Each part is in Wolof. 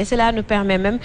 Et cela nous permet même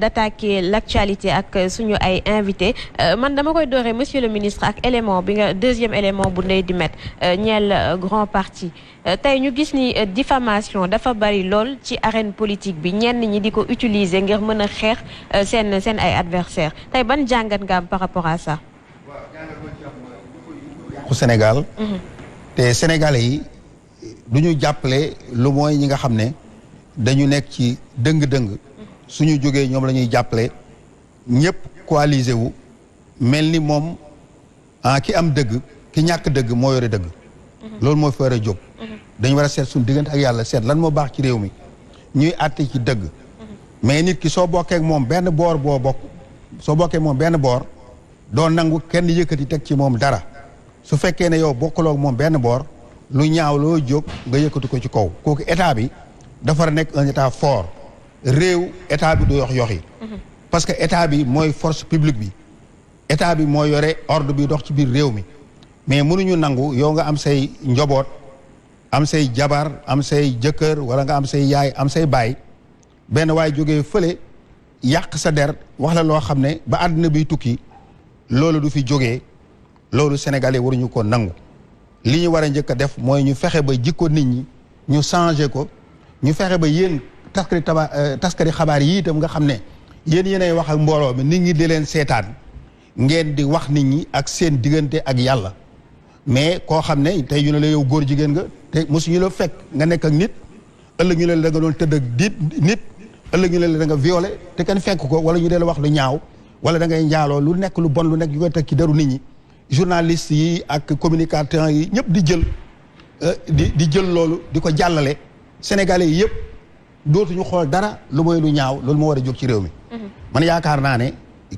d'attaquer l'actualité ak suñu ay invité man dama koy dooree monsieur le ministre ak élément bi nga deuxième élément bu ndey di met ñeel grand parti tey ñu gis ni diffamation dafa bari lool ci arène politique bi ñenn ñi di ko utiliser ngir mën a xeex seen ay adversaires tey ban jàngat nga am par rapport à ça. au Sénégal. te Sénégalais yi du ñu jàppale lu mooy ñi nga xam ne. dañu nekk ci dëng-dëng suñu jógee ñoom la ñuy jàppale ñëpp coalisé wu mel ni moom ki am dëgg ki ñàkk dëgg moo yore dëgg loolu moo fi war a jóg dañu war a seet suñu diggante ak yàlla seet lan moo baax ci réew mi ñuy àtte ci dëgg mais nit ki soo bokkee ak moom benn boor soo bokkee moom benn boor doo nangu kenn yëkkati teg ci moom dara su fekkee ne yow bokkuloo ak moom benn boor lu ñaaw loo jóg nga yëkkati ko ci kaw kooku état bi dafa war a nekk un état fort réew état bi du yox-yoxi parce que état bi mooy force publique bi état bi mooy yore ordre bi dox ci biir réew mi mais mënuñu nangu yow nga am say njaboot am say jabar am say jëkkër wala nga am say yaay am say baay benn waay jógee fële yàq sa der wax la loo xam ne ba àddina biy tukki loolu du fi jógee loolu sénégalais waruñu ko nangu li ñu war a njëkk a def mooy ñu fexe ba jikko nit ñi ñu changé ko ñu fexe ba yéen taskari xabaar yi itam nga xam ne yéenay wax ak mbooloo mi nit ñi di leen seetaan ngeen di wax nit ñi ak seen diggante ak yàlla mais koo xam ne tey ñu ne la yow góor jigéen nga te mosuñu la fekk nga nekk ak nit ëllëg ñu ne la da nga doon tëdd ak nit ëllëg ñu ne la da nga violé te kenn fekk ko wala ñu dee la wax lu ñaaw wala da ngay njaaloo lu nekk lu bon lu nekk ñu koy teg ci deru nit ñi journalistes yi ak communicateurs yi ñëpp di jël loolu di ko jàllale Sénégalais yi yëpp dootuñu xool dara lu mooy lu ñaaw loolu moo war a jóg ci réew mi man yaakaar naa ne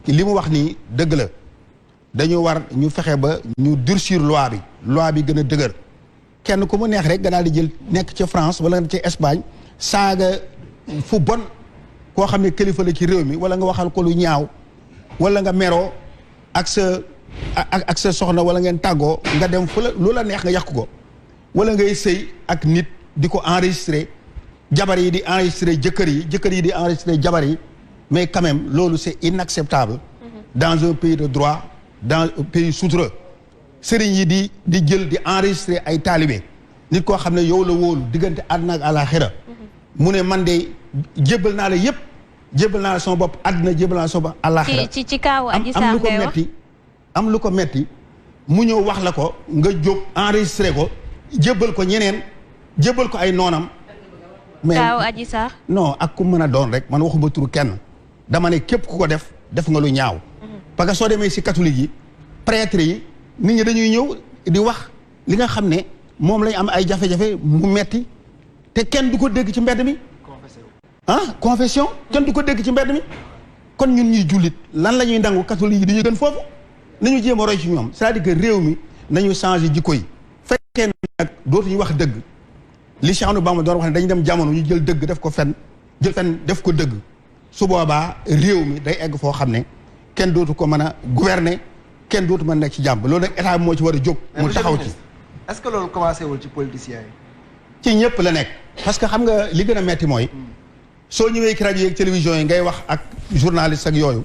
li mu wax nii dëgg la dañu war ñu fexe ba ñu durcir loi bi gën a dëgër kenn ku mu neex rek nga daal di jël nekk ca France wala nga ca Espagne saaga fu bon koo xam ne kilifa la ci réew mi wala nga waxal ko lu ñaaw wala nga meroo ak sa soxna wala ngeen tàggoo nga dem fu la lu la neex nga yàq ko wala ngay sëy ak nit di ko enregistré jabar yi di enregistré jëkkër yi di enregistré jabar yi mais quand même loolu c'est inacceptable dans un pays de droit dans un pays sutura sëriñ yi di jël di enregistré ay taalibe nit koo xam ne yow la wóolu diggante àddina ak àllaaxira mu ne man de jébbal naa la yëpp jébbal naa la sama bopp àddina jébbal naa la sama bopp àllaaxira ci kaawu Adji Sarr am lu ko metti mu ñëw wax la ko nga jóg enregistré ko jébbal ko ñeneen jébbal ko ay noonam mais kaaw Adji Sarr non ak ku mën a doon rek man waxuma turu kenn dama ne képp ku ko def nga lu ñaaw parce que soo demee si catholique yi prêtre yi nit ñi dañuy ñëw di wax li nga xam ne moom lañ am ay jafe-jafe mu metti te kenn du ko dégg ci mbedd mi confession kenn du ko dégg ci mbedd mi kon ñun ñuy jullit lan la ñuy nangu catholique yi di ñu gën foofu nañu jéem a roy ci ñoom c'est-à-dire que réew mi nañu changé jikko yi fekkee nag dootuñu wax dëgg li Cheikh Ahmadou Bamba doon wax ne dañu dem jamono ñu jël dëgg def ko fen jël fen def ko dëgg su boobaa réew mi day egg foo xam ne kenn dootu ko mën a gouverner kenn dootu mën a nekk ci jàmm loolu nag état bi moo ci war a jóg mu taxaw ci est-ce que loolu commencé wul ci politiciens yi ci ñëpp la nekk parce que xam nga li gën a metti mooy soo ñëwee ci rajo yi ak télévision yi ngay wax ak journaliste ak yooyu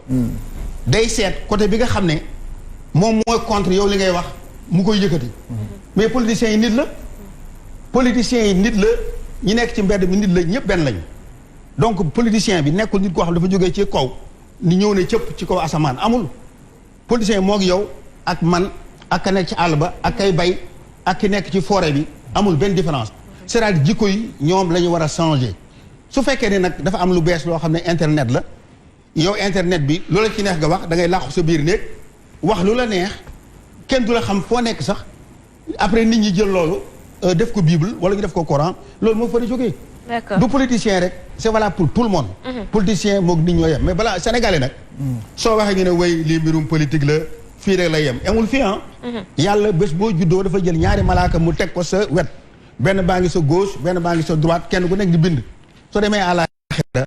day seet côté bi nga xam ne moom mooy contre yow li ngay wax mu koy yëkkati mais politiciens yi nit la ñi nekk ci mbedd mi nit la ñëpp benn lañu donc politicien bi nekkul nit koo xam dafa jógee ci kaw ni ñëw ne cëpp ci kaw asamaan amul politicien moo ngi yow ak man ak ka nekk ci àll ba ak kay bay ak ki nekk ci forêt bi amul benn différence c'est-à-dire jikko yi ñoom la ñu war a changer su fekkee ne nag dafa am lu bees loo xam ne internet la yow internet bi loola ci neex nga wax da ngay làqu sa biir néeg wax lu la neex kenn du la xam foo nekk sax après nit ñi jël loolu def ko Bible wala ñu def ko Coran loolu moo fa di jógee. D'accord. du politicien rek c'est valable pour tout le monde. politicien moog nit ñoo yem mais balaa sénégalais nag. soo waxee ñu ne way lii mbirum politique la fii rek la yem amul fii yàlla bés boo juddoo dafa jël ñaari malaaka mu teg ko sa wet benn baa ngi sa gauche benn baa ngi sa droite kenn ku nekk di bind soo demee àllaaxira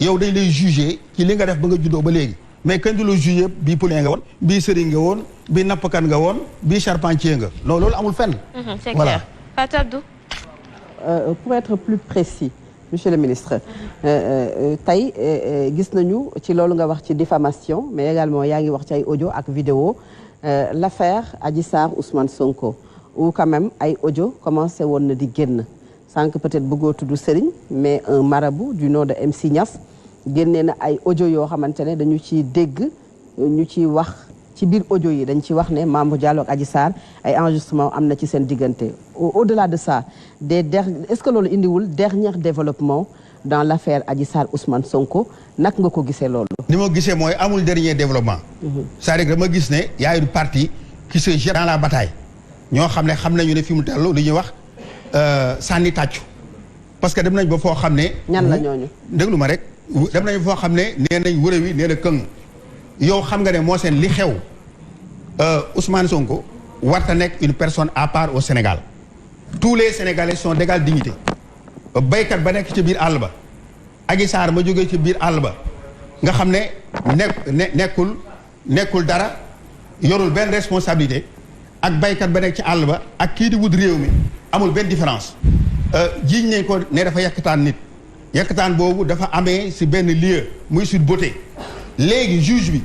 yow dañ lay juger ci li nga def ba nga juddoo ba léegi mais kenn du la juger bii polien nga woon bii sëriñ nga woon bii nappkat nga woon bii charpentier nga non loolu amul fenn. C'est voilà. clair. Fatou Abdou. Pour être plus précis, monsieur le ministre tey gis nañu ci loolu nga wax ci diffamation mais également yaa ngi wax ci ay audio ak vidéo l'affaire Adji Sarr Ousmane Sonko ou quand même ay audio commencé woon na di génn sànq peut-être bëggoo tudd Serigne mais un marabout du nom de MC Niass génnee na ay audio yoo xamante ne dañu ci dégg ñu ci wax ci biir audio yi dañ ci wax ne Mamour Diallo ak Adji Sarr ay enregistrement am na ci seen diggante au-delà de ça est-ce que loolu indiwul dernier développement dans l'affaire Adji Sarr Ousmane Sonko naka nga ko gisee loolu. ni ma gisee mooy amul dernier développement. c'est-à-dire que dama gis ne y a une partie qui se jette dans la bataille ñoo xam nañu ne fi mu tellu li ñuy wax sànni tàccu parce que dem nañ ba foo xam ne. ñan la ñooñu. déglu ma rek dem nañ foo xam ne nee nañ wërë wi nee na këng yow xam nga ne moo seen li xew Ousmane Sonko warta nekk une personne à part au Sénégal tous les Sénégalais sont d'égale dignité baykat ba nekk ci biir àll ba Adji Sarr ma jógee ci biir àll ba nga xam ne nekkul dara yorul benn responsabilité ak baykat ba nekk ci àll ba ak kii di wut réew mi amul benn différence jiiñ nañ ko ne dafa yàkkataan nit yàkkataan boobu dafa amee si benn lieu muy Sweet Beauté léegi juge bi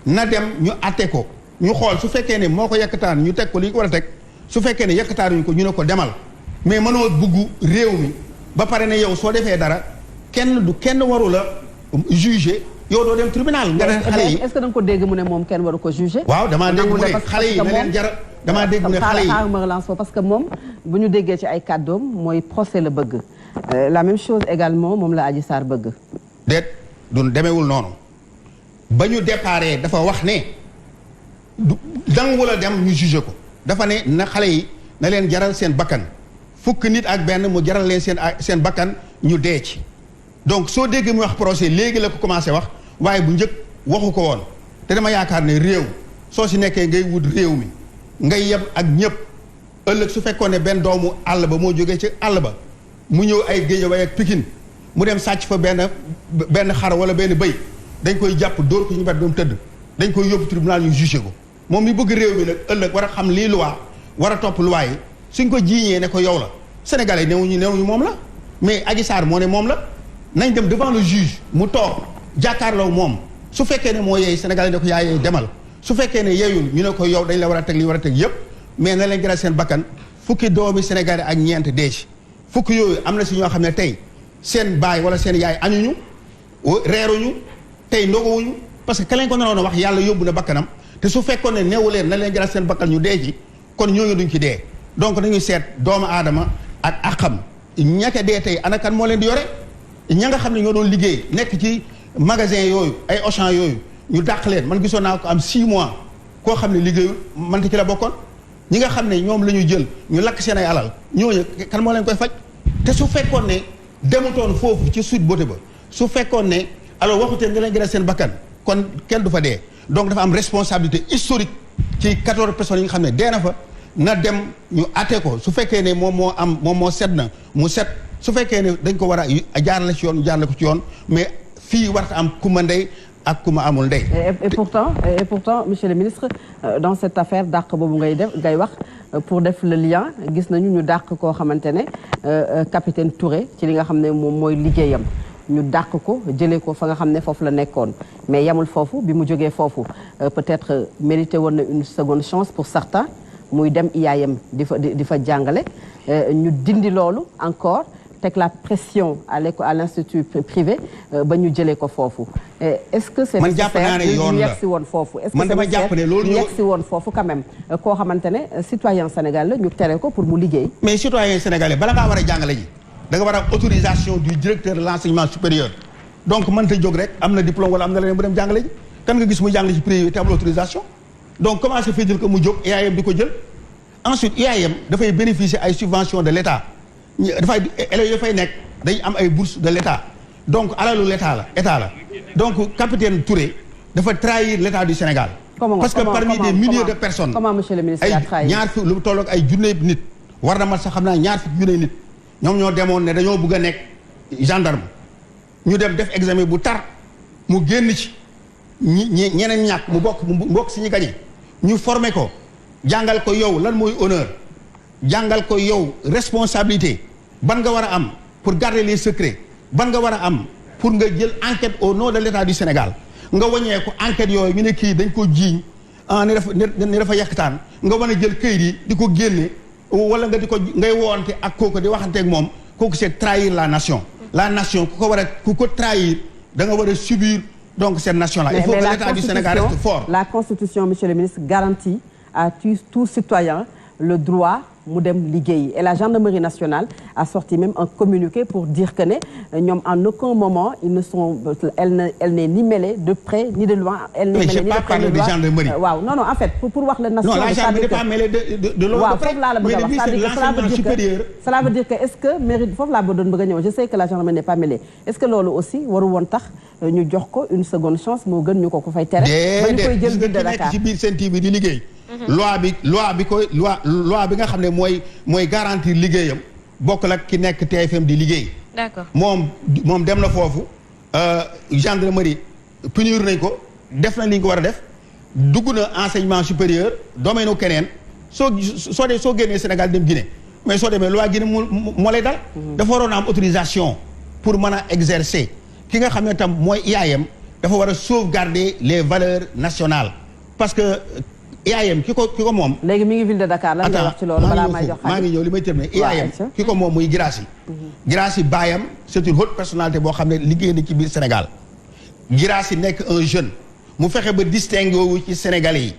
na dem ñu atte ko ñu xool su fekkee ne moo ko yàkkataan ñu teg ko li ñu ko war a teg su fekkee ne yàkkataanuñ ko ñu ne ko demal mais mënoo bugg réew mi ba pare ne yow soo defee dara kenn waru la juger yow doo dem tribunal. nga ne xale yi est-ce que da nga ko dégg mu ne moom kenn waru ko juger. waaw damaa dégg mu ne xale yi na leen jar damaa dégg mu ne xale yi ma relance parce que moom bu ñu déggee ci ay kàddoom mooy procès la bëgg la même chose également moom la Adji Sarr bëgg. déet du demeewul noonu ba ñu déparé dafa wax ne dangu la dem ñu juger ko dafa ne na xale yi na leen jaral seen bakkan fukk nit ak benn mu jaral leen seen bakkan ñu dee ci donc soo déggee mu wax procès léegi la ko commencé wax waaye bu njëkk waxu ko woon te dama yaakaar ne réew soo si nekkee ngay wut réew mi ngay yeb ak ñëpp ëllëg su fekkoon ne benn doomu àll ba moo jógee ci àll ba mu ñëw ay Guédiawaye ak Pikine mu dem sàcc fa benn xar wala benn bëy dañ koy jàpp dóor ko ñu bet doom tëdd dañ koy yóbbu tribunal ñu jugé ko moom mi bëgg réew mi nag ëllëg war a xam lii loi war a topp loi yi suñ ko jiiñee ne ko yow la sénégalais newuñu moom la mais Adji Sarr moo ne moom la nañ dem devant le juge mu toog jàkkaarloo moom su fekkee ne moo yeey sénégalais ne ko yaa yeey demal su fekkee ne yeeyul ñu ne ko yow dañ la war a teg li war a teg yëpp mais na leen gëral seen bakkan fukki doomi sénégalais ak ñeent deeci fukki yooyu am na si ñoo xam ne tey seen baay wala seen yaay añuñu reeruñu tey ndogowuñu parce que ka leen ko naroon a wax yàlla yóbbu na bakkanam te su fekkoon ne neewu leen na leen gëral seen bakkan ñu dee ci kon ñooñu duñ ci dee donc dañuy seet doomu aadama ak àqam ñaka dee tey ana kan moo leen di yore ña nga xam ne ñoo doon liggéey nekk ci magasin yooyu ay Auchan yooyu ñu dàq leen man gisoon naa ko am 6 mois koo xam ne liggéeyul man ci la bokkoon ñi nga xam ne ñoom la ñu jël ñu lakk seen ay alal ñooñu kan moo leen koy faj te su fekkoon ne demutoon foofu ci Sweet Beauté ba su fekkoon ne alors waxutee nga leen gëral seen bakkan kon kenn du fa dee donc dafa am responsabilité historique ci 14 personnes yi nga xam ne dee na fa na dem ñu àtte ko su fekkee ne moom moo set na mu set su fekkee ne dañ ko war a jaarale ci yoon ñu jaarale ko ci yoon mais fii warta am kumba ndey ak kuma amul ndey. et pourtant monsieur le ministre dans cette affaire dàq boobu ngay wax pour def le lien gis nañu ñu dàq koo xamante ne capitaine Touré ci li nga xam ne moom mooy liggéeyam ñu dàq ko jëlee ko fa nga xam ne foofu la nekkoon mais yamul foofu bi mu jógee foofu peut-être mérité woon na une seconde chance pour certains muy dem IAM di fa jàngale ñu dindi loolu encore teg la pression à l'institut privé ba ñu jëlee ko foofu est-ce que c'est nécessaire ñu yegg si woon foofu est-ce que c'est nécessaire ñu yegg si woon foofu quand même koo xamante ne citoyen sénégalais la ñu tere ko pour mu liggéey mais citoyen sénégalais bala ngaa war a jàngale ji da nga war a am autorisation du directeur de l'enseignement supérieur donc mënta jóg rek am na diplôme wala am na leneen bu dem jàngale ji kan nga gis muy jàngale ci privé te amul autorisation donc comment se fait-il que mu jóg IAM di ko jël ensuite IAM dafay bénéficier ay subventions de l'État dafay élèves yi dafay nekk dañ am ay bourses de l'État donc alalu état la donc capitaine Touré dafa trahir l'État du Sénégal. parce que parmi des milliers de personnes. comment monsieur le ministre a trahi ñaar fi lu tolloog ay junne nit war na mat sax xam naa ñaar fi junne nit ñoom ñoo demoon ne dañoo bëgg a nekk gendarme ñu dem def examen bu tar mu génn ci ñeneen ñàkk mu bokk si ñu gañe ñu formé ko jàngal ko yow lan mooy honneur jàngal ko yow responsabilité ban nga war a am pour garder les secrets ban nga war a am pour nga jël enquête au nom de l'État du Sénégal nga waññee ko enquête yooyu ñu ne kii dañ ko jiiñ ne dafa yàqtaan nga mën a jël këyit yi di ko génne wala nga di ko ngay woonte ak kooku di waxanteeg moom kooku c'est trahir la nation ku ko trahir da nga war a subir donc cette nation là il faut que l'État du Sénégal reste fort. La Constitution, monsieur le ministre, garantit à tout citoyen le droit mu dem liggéeyi et la gendarmerie nationale a sorti même un communiqué pour dire que ne ñoom en aucun moment elle n'est ni mêlée de près ni de loin. Elle n'est mêlée ni de près ni de loin. gendarmerie. waaw non en fait pour wax la nation. non la gendarmerie n'est pas mêlée de loin. waaw foofu laa la bëgg a wax cela veut dire que est-ce que mérite foofu laa doon bëgg a ñëw je sais que la gendarmerie n'est pas mêlée est-ce que loolu aussi waru woon tax ñu jox ko une seconde chance moo gën ñu ko fay tere. ba ñu koy jël ville de Dakar ci biir seen TV di liggéey. loi bi nga xam ne mooy garantir liggéeyam bokkul ak ki nekk TFM di liggéey. d'accord moom dem na foofu gendarmerie punir nañ ko def na li ñu ko war a def dugg na enseignement supérieur domaine u keneen soo génnee Sénégal dem Guinée mais soo demee loi Guinée moo lay dal. dafa waroon a am autorisation pour mën a exercer ki nga xam ne tam mooy IAM dafa war a sauvegarder les valeurs nationales parce que. IAM ki ko moom. léegi mi ngi ville de Dakar lan ngay wax ci loolu balaa may jox maa ngi ñëw li may terminer IAM ki ko moom muy Guirassy. Guirassy baayam c'est une haute personnalité boo xam ne liggéey na ci biir Sénégal. Guirassy nekk un jeune mu fexe ba distingué wu ci Sénégalais yi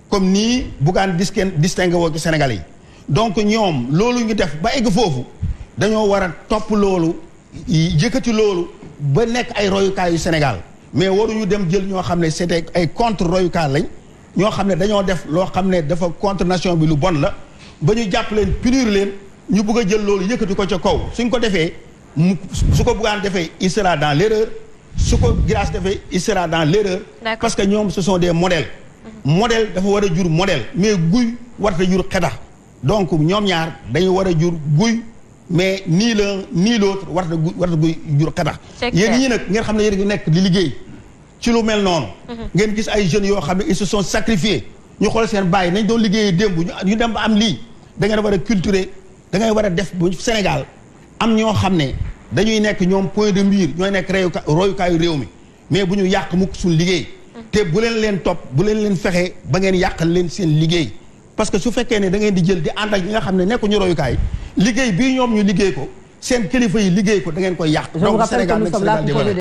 comme nii Bougane distingué woo ci Sénégalais yi donc ñoom loolu ñu def ba egg foofu dañoo war a topp loolu yëkkati loolu ba nekk ay royukaay yu Sénégal mais waruñu dem jël ñoo xam ne c'était ay contre royukaay lañ. ñoo xam ne dañoo def loo xam ne dafa contre nation bi lu bon la ba ñu jàpp leen punir leen ñu bëgg a jël loolu yëkkati ko ca kaw suñ ko defee su ko Bougane defee il sera dans l'erreur su ko Guirassy defee il sera dans l'erreur parce que ñoom ce sont des modèles modèle dafa war a jur modèle mais guy warta jur xetax donc ñoom ñaar dañu war a jur guy mais nii l'un ni l'autre warta guy jur xetax yéen ñi nag ngeen xam ne yéen ngi nekk di liggéey ci lu mel noonu. ngeen gis ay jeunes yoo xam ne ils se sont sacrifiés ñu xool seen bàyyi nañ doon liggéeyee démb ñu dem ba am lii da ngeen war a culturer da ngay war a def bu Sénégal am ñoo xam ne dañuy nekk ñoom point de mire ñooy nekk royukaayu réew mi mais bu ñu yàq mukk suñ liggéey. te bu leen topp bu leen fexe ba ngeen yàqal leen seen liggéey parce que su fekkee ne da ngeen di jël di ànd ak ñi nga xam ne nekkuñu royukaay liggéey bii ñoom ñu liggéey ko seen kilifa yi liggéey ko da ngeen koy yàq. donc Sénégal nag Sénégal